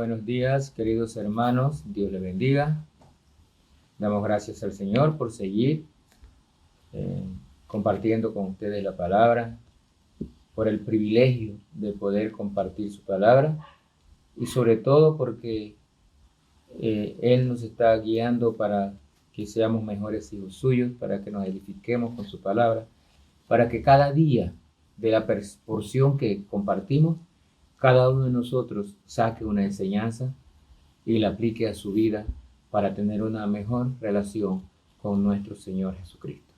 Buenos días, queridos hermanos. Dios les bendiga. Damos gracias al Señor por seguir compartiendo con ustedes la palabra, por el privilegio de poder compartir su palabra y sobre todo porque Él nos está guiando para que seamos mejores hijos suyos, para que nos edifiquemos con su palabra, para que cada día de la porción que compartimos, cada uno de nosotros saque una enseñanza y la aplique a su vida para tener una mejor relación con nuestro Señor Jesucristo.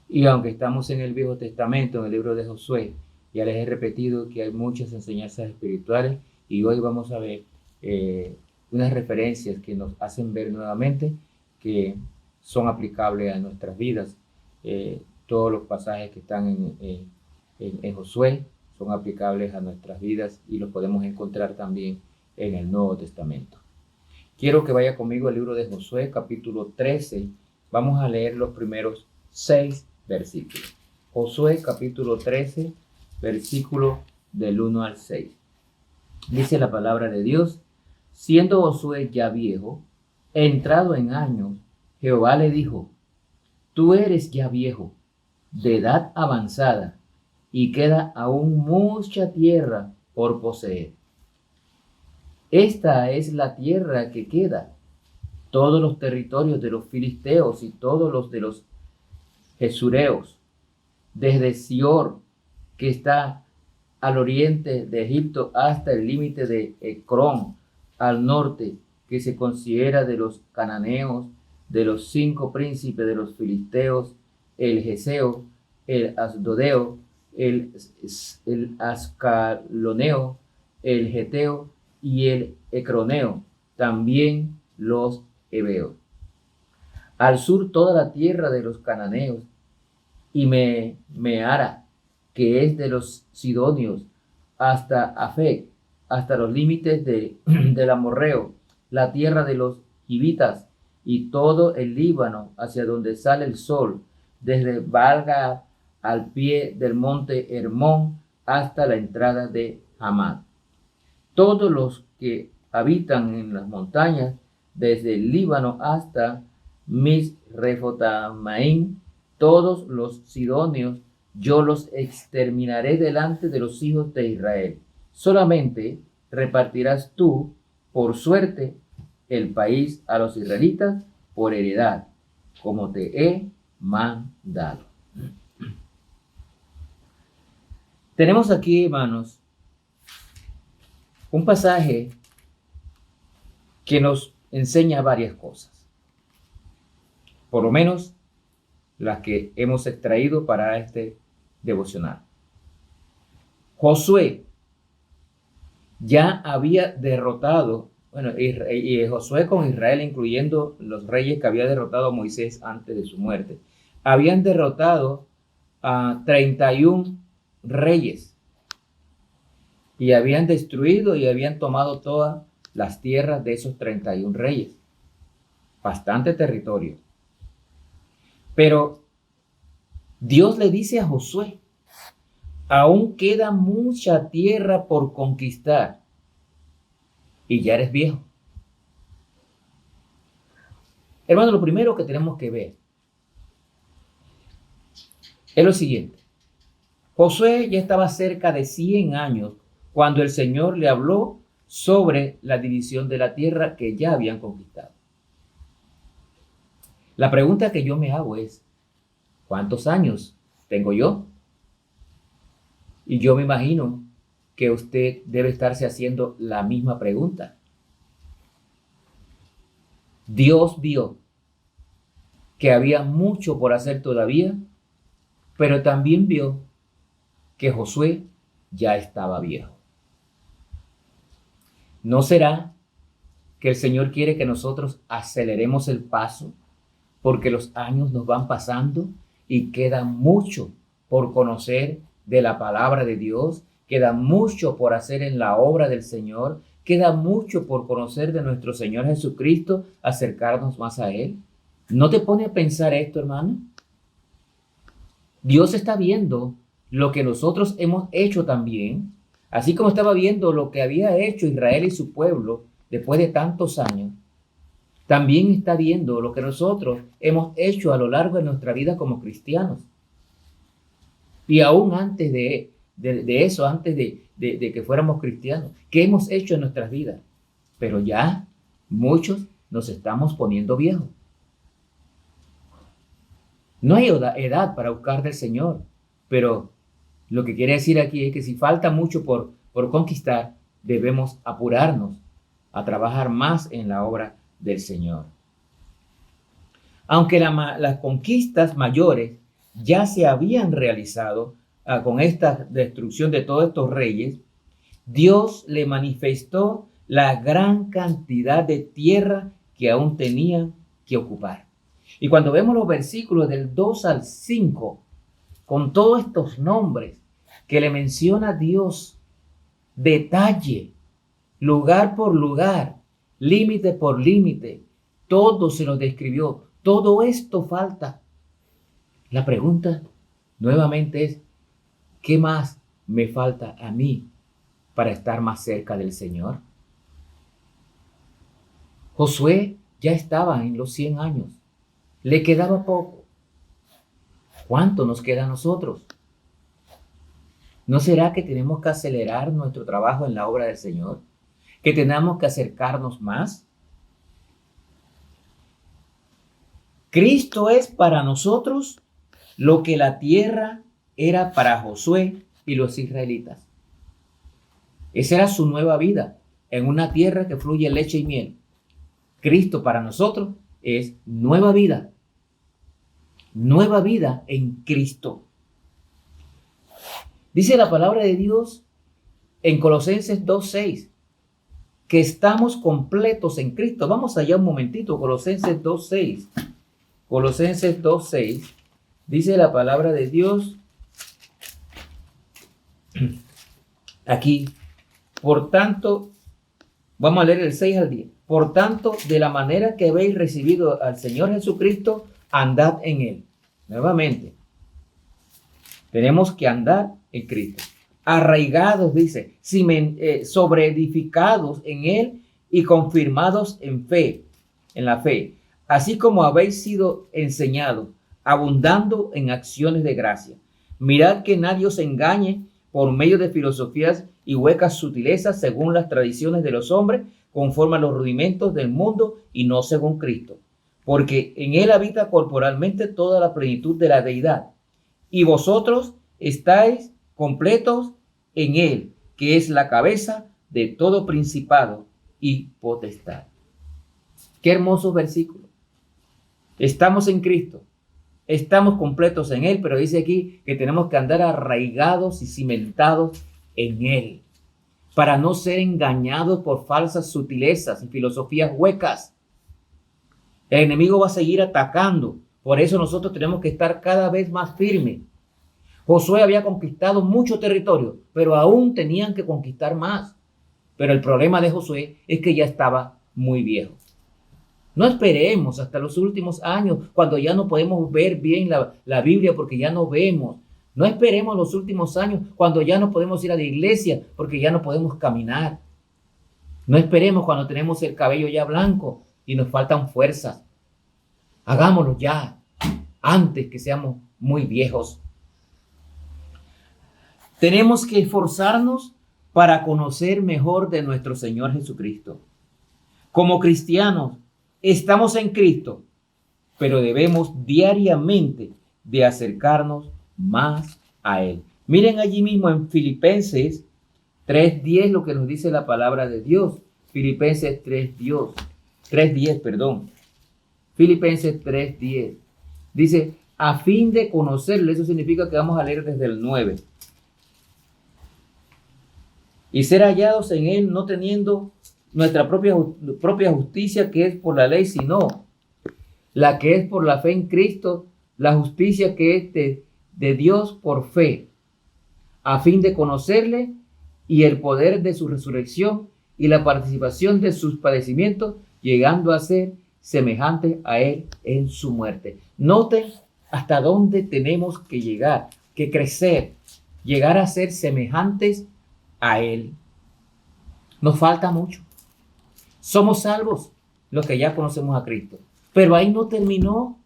Y aunque estamos en el Viejo Testamento, en el libro de Josué, ya les he repetido que hay muchas enseñanzas espirituales y hoy vamos a ver unas referencias que nos hacen ver nuevamente que son aplicables a nuestras vidas. Todos los pasajes que están en Josué son aplicables a nuestras vidas y los podemos encontrar también en el Nuevo Testamento. Quiero que vaya conmigo al libro de Josué, capítulo 13. Vamos a leer los primeros 6 versículos. Josué, capítulo 13, versículo del 1 al 6. Dice la palabra de Dios: siendo Josué ya viejo, entrado en años, Jehová le dijo: tú eres ya viejo, de edad avanzada, y queda aún mucha tierra por poseer. Esta es la tierra que queda, todos los territorios de los filisteos y todos los de los jesureos, desde Sior, que está al oriente de Egipto, hasta el límite de Ecrón, al norte, que se considera de los cananeos, de los 5 príncipes de los filisteos, el Geseo, el Asdodeo, el Ascaloneo, el Geteo y el Ecroneo, también los Heveos. Al sur toda la tierra de los cananeos, y Meara, que es de los sidonios, hasta Afec, hasta los límites del amorreo, la tierra de los hivitas, y todo el Líbano hacia donde sale el sol, desde Baal-Gad al pie del monte Hermón hasta la entrada de Hamad. Todos los que habitan en las montañas, desde el Líbano hasta Misrefotamaim, todos los sidonios, yo los exterminaré delante de los hijos de Israel. Solamente repartirás tú por suerte el país a los israelitas por heredad, como te he mandado. Tenemos aquí, hermanos, un pasaje que nos enseña varias cosas, por lo menos las que hemos extraído para este devocional. Josué ya había derrotado, y Josué con Israel, incluyendo los reyes que había derrotado a Moisés antes de su muerte, habían derrotado a 31 reyes y habían destruido y habían tomado todas las tierras de esos 31 reyes. Bastante territorio. Pero Dios le dice a Josué: aún queda mucha tierra por conquistar y ya eres viejo. Hermano, lo primero que tenemos que ver es lo siguiente. Josué ya estaba cerca de 100 años cuando el Señor le habló sobre la división de la tierra que ya habían conquistado. La pregunta que yo me hago es: ¿cuántos años tengo yo? Y yo me imagino que usted debe estarse haciendo la misma pregunta. Dios vio que había mucho por hacer todavía, pero también vio que Josué ya estaba viejo. ¿No será que el Señor quiere que nosotros aceleremos el paso porque los años nos van pasando y queda mucho por conocer de la palabra de Dios, queda mucho por hacer en la obra del Señor, queda mucho por conocer de nuestro Señor Jesucristo, acercarnos más a Él? ¿No te pone a pensar esto, hermano? Dios está viendo lo que nosotros hemos hecho también, Así como estaba viendo lo que había hecho Israel y su pueblo después de tantos años, también está viendo lo que nosotros hemos hecho a lo largo de nuestra vida como cristianos. Y aún antes de eso, antes de que fuéramos cristianos, ¿qué hemos hecho en nuestras vidas? Pero ya muchos nos estamos poniendo viejos. No hay edad para buscar del Señor, pero lo que quiere decir aquí es que si falta mucho por conquistar, debemos apurarnos a trabajar más en la obra del Señor. Aunque las conquistas mayores ya se habían realizado con esta destrucción de todos estos reyes, Dios le manifestó la gran cantidad de tierra que aún tenían que ocupar. Y cuando vemos los versículos del 2 al 5, con todos estos nombres que le menciona Dios, detalle, lugar por lugar, límite por límite, todo se lo describió. Todo esto falta. La pregunta nuevamente es, ¿qué más me falta a mí para estar más cerca del Señor? Josué ya estaba en los 100 años. Le quedaba poco. ¿Cuánto nos queda a nosotros? ¿No será que tenemos que acelerar nuestro trabajo en la obra del Señor? ¿Que tenemos que acercarnos más? Cristo es para nosotros lo que la tierra era para Josué y los israelitas. Esa era su nueva vida en una tierra que fluye leche y miel. Cristo para nosotros es nueva vida en Cristo. Dice la palabra de Dios en Colosenses 2:6 que estamos completos en Cristo. Vamos allá un momentito, Colosenses 2:6. Colosenses 2:6 dice la palabra de Dios aquí, por tanto, vamos a leer el 6 al 10. Por tanto, de la manera que habéis recibido al Señor Jesucristo, andad en Él. Nuevamente, tenemos que andar en Cristo. Arraigados, dice, sobreedificados en Él y confirmados en fe, en la fe. Así como habéis sido enseñados, abundando en acciones de gracia. Mirad que nadie os engañe por medio de filosofías y huecas sutilezas según las tradiciones de los hombres, conforme a los rudimentos del mundo y no según Cristo. Porque en Él habita corporalmente toda la plenitud de la deidad. Y vosotros estáis completos en Él, que es la cabeza de todo principado y potestad. Qué hermoso versículo. Estamos en Cristo, estamos completos en Él, pero dice aquí que tenemos que andar arraigados y cimentados en Él, para no ser engañados por falsas sutilezas y filosofías huecas. El enemigo va a seguir atacando, por eso nosotros tenemos que estar cada vez más firmes. Josué había conquistado mucho territorio, pero aún tenían que conquistar más. Pero el problema de Josué es que ya estaba muy viejo. No esperemos hasta los últimos años, cuando ya no podemos ver bien la Biblia porque ya no vemos. No esperemos los últimos años, cuando ya no podemos ir a la iglesia porque ya no podemos caminar. No esperemos cuando tenemos el cabello ya blanco y nos faltan fuerzas. Hagámoslo ya, antes que seamos muy viejos. Tenemos que esforzarnos para conocer mejor de nuestro Señor Jesucristo. Como cristianos, estamos en Cristo, pero debemos diariamente de acercarnos más a Él. Miren allí mismo en Filipenses 3:10 lo que nos dice la palabra de Dios. Filipenses 3:10, perdón. Filipenses 3:10. Dice, a fin de conocerle, eso significa que vamos a leer desde el 9. Y ser hallados en Él, no teniendo nuestra propia justicia que es por la ley, sino la que es por la fe en Cristo, la justicia que es de Dios por fe, a fin de conocerle y el poder de su resurrección y la participación de sus padecimientos, llegando a ser semejantes a Él en su muerte. Noten hasta dónde tenemos que llegar, que crecer, llegar a ser semejantes a Él. Nos falta mucho. Somos salvos los que ya conocemos a Cristo. Pero ahí no terminó.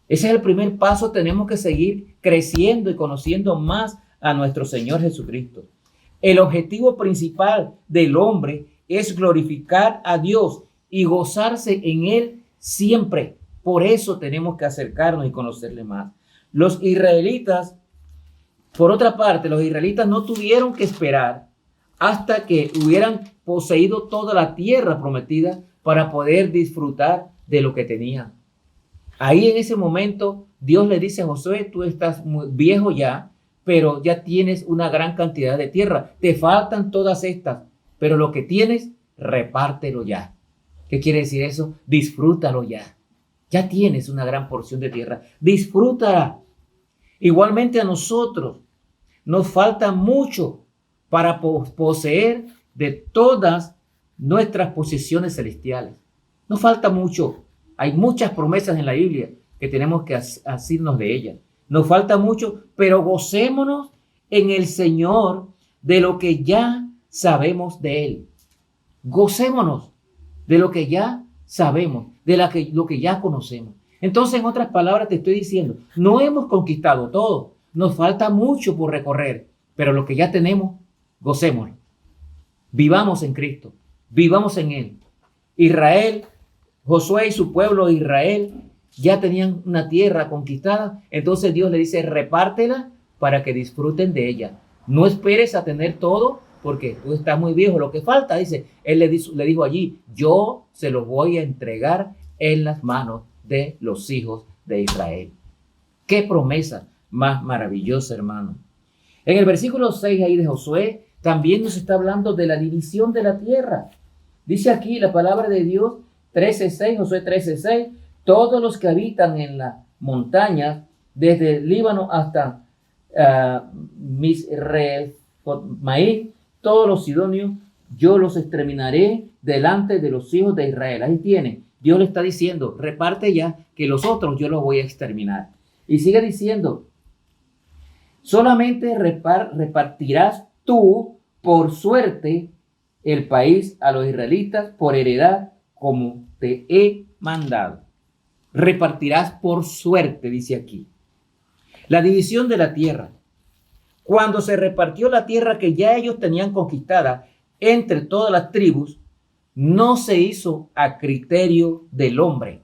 Ese es el primer paso. Tenemos que seguir creciendo y conociendo más a nuestro Señor Jesucristo. El objetivo principal del hombre es glorificar a Dios y gozarse en Él siempre. Por eso tenemos que acercarnos y conocerle más. Los israelitas, por otra parte, los israelitas no tuvieron que esperar hasta que hubieran poseído toda la tierra prometida para poder disfrutar de lo que tenían. Ahí en ese momento Dios le dice a Josué, tú estás muy viejo ya, pero ya tienes una gran cantidad de tierra. Te faltan todas estas, pero lo que tienes, repártelo ya. ¿Qué quiere decir eso? Disfrútalo ya. Ya tienes una gran porción de tierra. Disfrútala. Igualmente a nosotros nos falta mucho para poseer de todas nuestras posesiones celestiales. Nos falta mucho. Hay muchas promesas en la Biblia que tenemos que asirnos de ellas. Nos falta mucho, pero gocémonos en el Señor de lo que ya sabemos de Él. Gocémonos de lo que ya sabemos, de lo que ya conocemos. Entonces, en otras palabras, te estoy diciendo, no hemos conquistado todo. Nos falta mucho por recorrer, pero lo que ya tenemos, gocémonos. Vivamos en Cristo, vivamos en Él. Israel, Josué y su pueblo de Israel ya tenían una tierra conquistada. Entonces Dios le dice, repártela para que disfruten de ella. No esperes a tener todo porque tú estás muy viejo. Lo que falta, dice, él le dijo allí, yo se los voy a entregar en las manos de los hijos de Israel. Qué promesa más maravillosa, hermano. En el versículo 6 ahí de Josué, también nos está hablando de la división de la tierra. Dice aquí la palabra de Dios, 13:6, Josué 13:6, todos los que habitan en las montañas, desde el Líbano hasta Misrefotmaim, todos los sidonios, yo los exterminaré delante de los hijos de Israel. Ahí tiene, Dios le está diciendo, reparte ya, que los otros yo los voy a exterminar. Y sigue diciendo, solamente repartirás tú por suerte el país a los israelitas por heredad como te he mandado. Repartirás por suerte, dice aquí. La división de la tierra. Cuando se repartió la tierra que ya ellos tenían conquistada entre todas las tribus, no se hizo a criterio del hombre,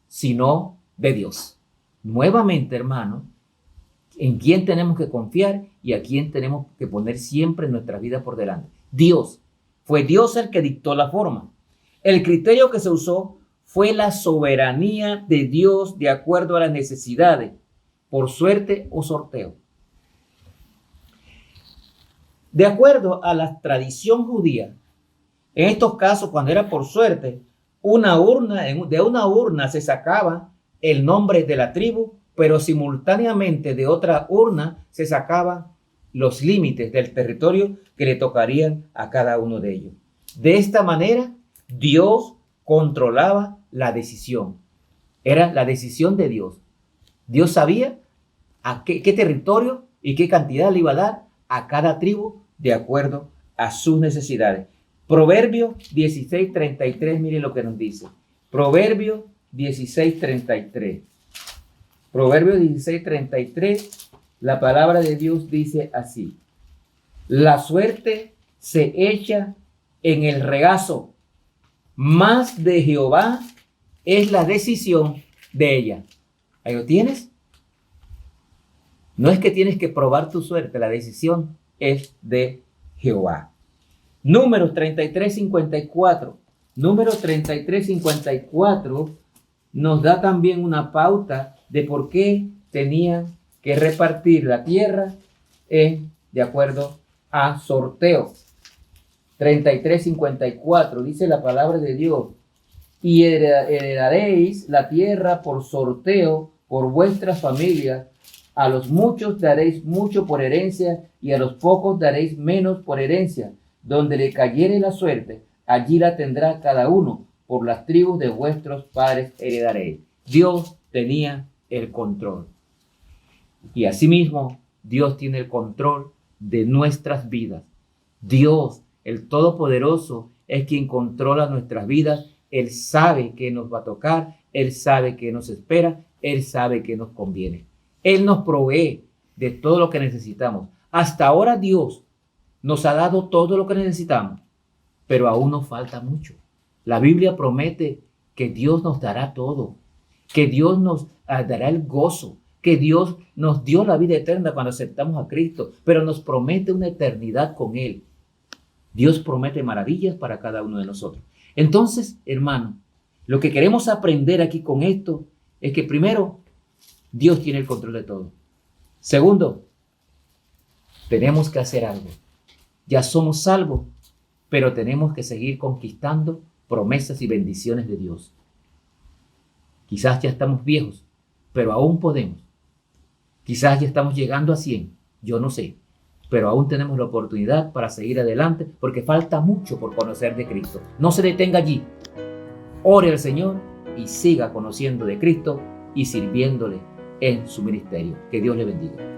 sino de Dios. Nuevamente, hermano, en quién tenemos que confiar y a quién tenemos que poner siempre nuestra vida por delante. Dios. Fue Dios el que dictó la forma. El criterio que se usó fue la soberanía de Dios de acuerdo a las necesidades, por suerte o sorteo. De acuerdo a la tradición judía, en estos casos, cuando era por suerte, de una urna se sacaba el nombre de la tribu, pero simultáneamente de otra urna se sacaban los límites del territorio que le tocarían a cada uno de ellos. De esta manera, Dios controlaba la decisión. Era la decisión de Dios. Dios sabía a qué territorio y qué cantidad le iba a dar a cada tribu de acuerdo a sus necesidades. Proverbios 16:33, miren lo que nos dice. Proverbios 16:33. Proverbios 16:33, la palabra de Dios dice así. La suerte se echa en el regazo, mas de Jehová es la decisión de ella. ¿Ahí lo tienes? No es que tienes que probar tu suerte, la decisión es de Jehová. Números 33:54. Números 33:54 nos da también una pauta de por qué tenían que repartir la tierra de acuerdo a sorteo. 33:54 dice la palabra de Dios, y heredaréis la tierra por sorteo por vuestras familias. A los muchos daréis mucho por herencia y a los pocos daréis menos por herencia. Donde le cayere la suerte, allí la tendrá cada uno. Por las tribus de vuestros padres heredaréis. Dios tenía el control. Y asimismo, Dios tiene el control de nuestras vidas. Dios, el Todopoderoso, es quien controla nuestras vidas. Él sabe qué nos va a tocar, Él sabe qué nos espera, Él sabe qué nos conviene. Él nos provee de todo lo que necesitamos. Hasta ahora Dios nos ha dado todo lo que necesitamos, pero aún nos falta mucho. La Biblia promete que Dios nos dará todo, que Dios nos dará el gozo, que Dios nos dio la vida eterna cuando aceptamos a Cristo, pero nos promete una eternidad con Él. Dios promete maravillas para cada uno de nosotros. Entonces, hermano, lo que queremos aprender aquí con esto es que primero, Dios tiene el control de todo. Segundo, tenemos que hacer algo. Ya somos salvos, pero tenemos que seguir conquistando promesas y bendiciones de Dios. Quizás ya estamos viejos, pero aún podemos. Quizás ya estamos llegando a 100, yo no sé, pero aún tenemos la oportunidad para seguir adelante porque falta mucho por conocer de Cristo. No se detenga allí. Ore al Señor y siga conociendo de Cristo y sirviéndole en su ministerio. Que Dios le bendiga.